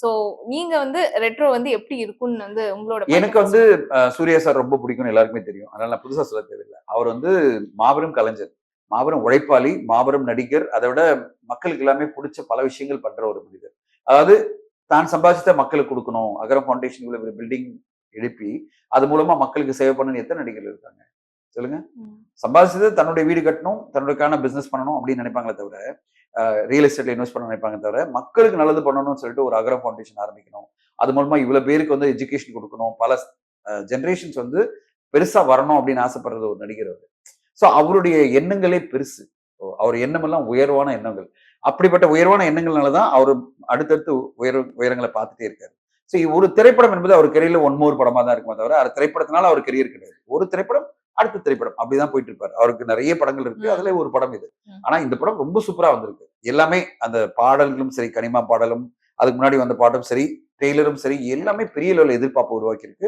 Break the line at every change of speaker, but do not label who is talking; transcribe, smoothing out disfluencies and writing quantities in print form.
So நீங்க வந்து retro வந்து எப்படி இருக்கும்னு வந்து உங்களோட
எனக்கு வந்து சூர்யா சார் ரொம்ப பிடிக்கும்னு எல்லாருக்குமே தெரியும். அதனால நான் புதுசா சொல்ல தேவையில்ல. அவர் வந்து மாபெரும் கலைஞர், மாபெரும் உழைப்பாளி, மாபெரும் நடிகர். அதை விட மக்களுக்கு எல்லாமே பிடிச்ச பல விஷயங்கள் பண்ற ஒரு மனிதர். அதாவது தான் சம்பாதிச்சத மக்களுக்கு கொடுக்கணும். அகரம் ஃபவுண்டேஷன் இவ்வளவு பில்டிங் எழுப்பி அது மூலமா மக்களுக்கு சேவை பண்ணணும் எத்தனை நடிகர்கள் இருக்காங்க சொல்லுங்க. சம்பாதிச்சது தன்னுடைய வீடு கட்டணும், தன்னுடையக்கான பிசினஸ் பண்ணணும் அப்படின்னு நினைப்பாங்களே தவிர, ரியல் எஸ்டேட்ல இன்வெஸ்ட் பண்ண நினைப்பாங்க தவிர, மக்களுக்கு நல்லது பண்ணணும்னு சொல்லிட்டு ஒரு அகரம் ஃபவுண்டேஷன் ஆரம்பிக்கணும். அது மூலமா இவ்வளவு பேருக்கு வந்து எஜுகேஷன் கொடுக்கணும். பல ஜெனரேஷன்ஸ் வந்து பெருசா வரணும் அப்படின்னு ஆசைப்படுறது ஒரு நடிகர் அவர். ஸோ அவருடைய எண்ணங்களே பெருசு. அவர் எண்ணமெல்லாம் உயர்வான எண்ணங்கள். அப்படிப்பட்ட உயர்வான எண்ணங்கள்னால தான் அவர் அடுத்தடுத்து உயரங்களை பார்த்துட்டே இருக்காரு. ஸோ ஒரு திரைப்படம் என்பது அவர் கெரியர்ல ஒன் மோர் படமா தான் இருக்குமே தவிர, அது திரைப்படத்தினால அவர் கெரியர் கிடையாது. ஒரு திரைப்படம் அடுத்த திரைப்படம் அப்படிதான் போயிட்டு இருப்பாரு. அவருக்கு நிறைய படங்கள் இருக்கு. அதுல ஒரு படம் இது. ஆனா இந்த படம் ரொம்ப சூப்பரா வந்திருக்கு. எல்லாமே அந்த பாடல்களும் சரி, கனிமா பாடலும், அதுக்கு முன்னாடி வந்த பாட்டும் சரி, டெய்லரும் சரி, எல்லாமே பெரிய லெவல்ல எதிர்பார்ப்பு உருவாக்கி இருக்கு.